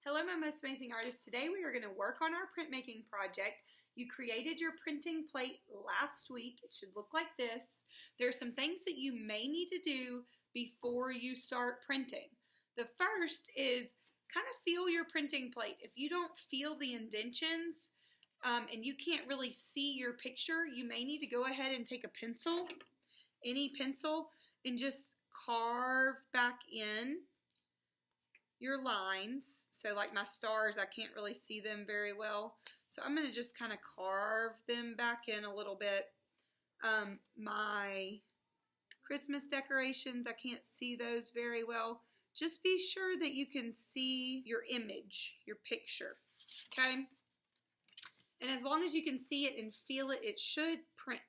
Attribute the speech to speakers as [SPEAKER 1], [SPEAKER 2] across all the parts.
[SPEAKER 1] Hello, my most amazing artists. Today we are going to work on our printmaking project. You created your printing plate last week. It should look like this. There are some things that you may need to do before you start printing. The first is kind of feel your printing plate. If you don't feel the indentions and you can't really see your picture, you may need to go ahead and take a pencil, any pencil, and just carve back in your lines. So like my stars, I can't really see them very well. So I'm going to just kind of carve them back in a little bit. My Christmas decorations, I can't see those very well. Just be sure that you can see your image, your picture, okay? And as long as you can see it and feel it, it should print,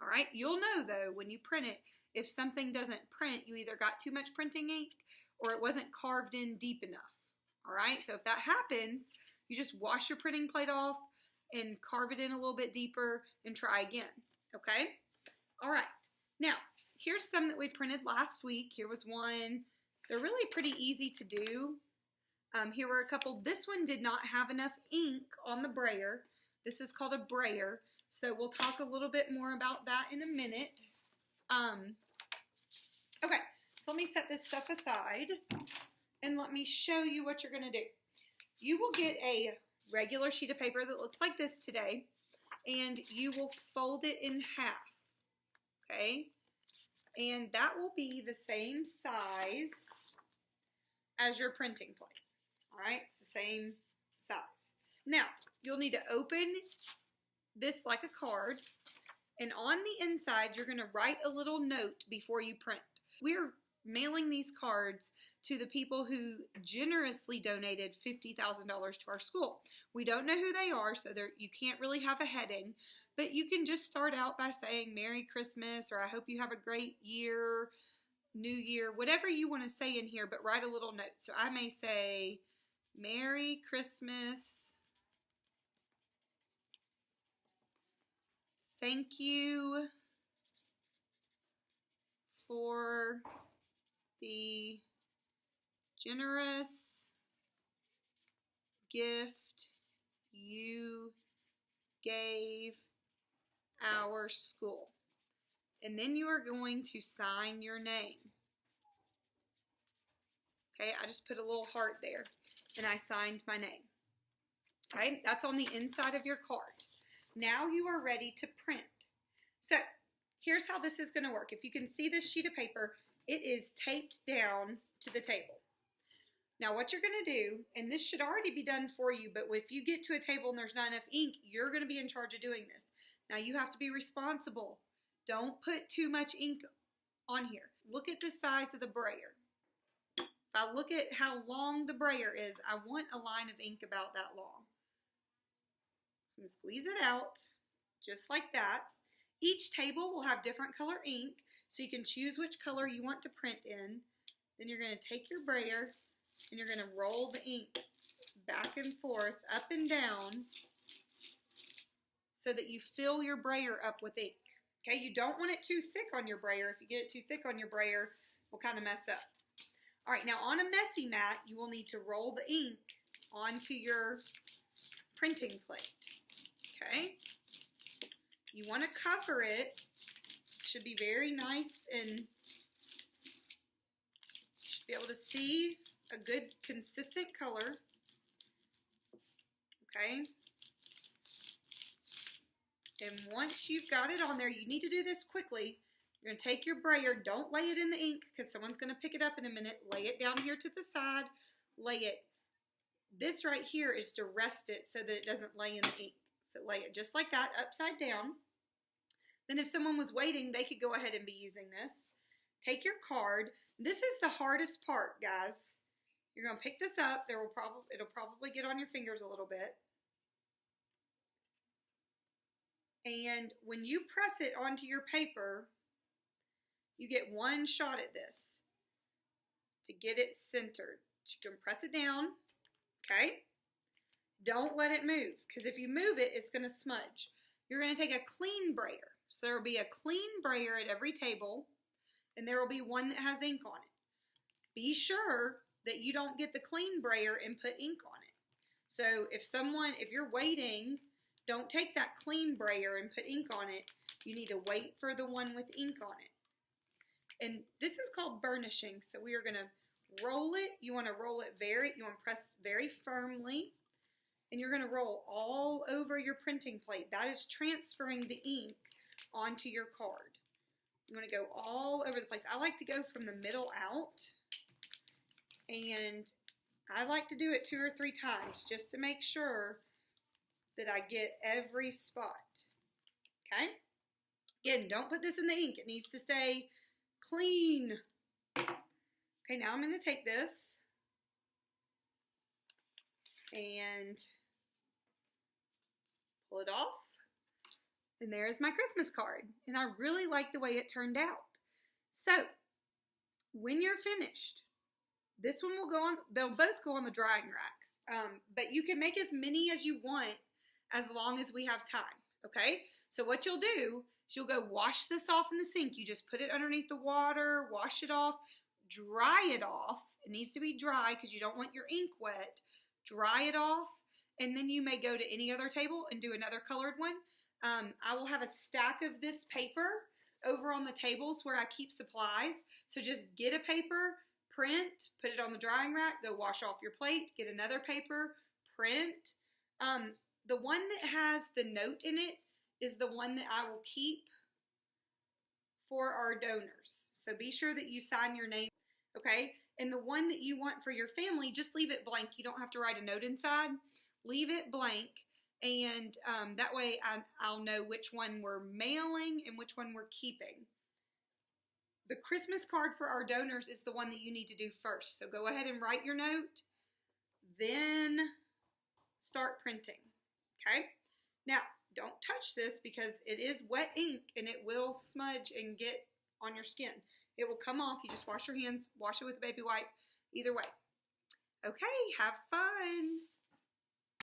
[SPEAKER 1] all right? You'll know, though, when you print it, if something doesn't print, you either got too much printing ink or it wasn't carved in deep enough. All right, so if that happens, you just wash your printing plate off and carve it in a little bit deeper and try again, okay? All right, now, here's some that we printed last week. Here was one. They're really pretty easy to do. Here were a couple. This one did not have enough ink on the brayer. This is called a brayer, so we'll talk a little bit more about that in a minute. Okay, so let me set this stuff aside. And let me show you what you're going to do. You will get a regular sheet of paper that looks like this today, and you will fold it in half, okay? And that will be the same size as your printing plate, all right? It's the same size. Now, you'll need to open this like a card, and on the inside, you're going to write a little note before you print. We're mailing these cards to the people who generously donated $50,000 to our school. We don't know who they are, so you can't really have a heading, but you can just start out by saying Merry Christmas, or I hope you have a great year, New Year, whatever you want to say in here, but write a little note. So I may say, Merry Christmas, thank you for the generous gift you gave our school. And then you are going to sign your name. Okay, I just put a little heart there and I signed my name. Okay, that's on the inside of your card. Now you are ready to print. So here's how this is going to work. If you can see this sheet of paper, it is taped down to the table. Now what you're going to do, and this should already be done for you, but if you get to a table and there's not enough ink, you're going to be in charge of doing this. Now you have to be responsible. Don't put too much ink on here. Look at the size of the brayer. If I look at how long the brayer is, I want a line of ink about that long. So I'm going to squeeze it out, just like that. Each table will have different color ink, so you can choose which color you want to print in. Then you're going to take your brayer and you're going to roll the ink back and forth, up and down, so that you fill your brayer up with ink. Okay, you don't want it too thick on your brayer. If you get it too thick on your brayer, it will kind of mess up. All right, now on a messy mat, you will need to roll the ink onto your printing plate. Okay, you want to cover it. It should be very nice and be able to see a good consistent color. Okay. And once you've got it on there, you need to do this quickly. You're going to take your brayer. Don't lay it in the ink because someone's going to pick it up in a minute. Lay it down here to the side. Lay it. This right here is to rest it so that it doesn't lay in the ink. So lay it just like that, upside down. Then if someone was waiting, they could go ahead and be using this. Take your card. This is the hardest part, guys. You're going to pick this up. It'll probably get on your fingers a little bit. And when you press it onto your paper, you get one shot at this to get it centered. You can press it down, okay? Don't let it move, because if you move it, it's going to smudge. You're going to take a clean brayer. So there will be a clean brayer at every table, and there will be one that has ink on it. Be sure that you don't get the clean brayer and put ink on it. So if you're waiting, don't take that clean brayer and put ink on it. You need to wait for the one with ink on it. And this is called burnishing. So we are going to roll it. You want to roll it you want to press very firmly. And you're going to roll all over your printing plate. That is transferring the ink onto your card. You want to go all over the place. I like to go from the middle out. And I like to do it 2 or 3 times just to make sure that I get every spot. Okay? Again, don't put this in the ink. It needs to stay clean. Okay, now I'm going to take this and pull it off. And there's my Christmas card. And I really like the way it turned out. So, when you're finished, this one will go on, they'll both go on the drying rack. But you can make as many as you want as long as we have time, okay? So what you'll do is you'll go wash this off in the sink. You just put it underneath the water, wash it off, dry it off. It needs to be dry because you don't want your ink wet. Dry it off, and then you may go to any other table and do another colored one. I will have a stack of this paper over on the tables where I keep supplies. So just get a paper, print, put it on the drying rack, go wash off your plate, get another paper, print. The one that has the note in it is the one that I will keep for our donors. So be sure that you sign your name, okay? And the one that you want for your family, just leave it blank. You don't have to write a note inside. Leave it blank, and that way I'll know which one we're mailing and which one we're keeping. The Christmas card for our donors is the one that you need to do first. So go ahead and write your note, then start printing, okay? Now, don't touch this because it is wet ink and it will smudge and get on your skin. It will come off. You just wash your hands, wash it with a baby wipe, either way. Okay, have fun.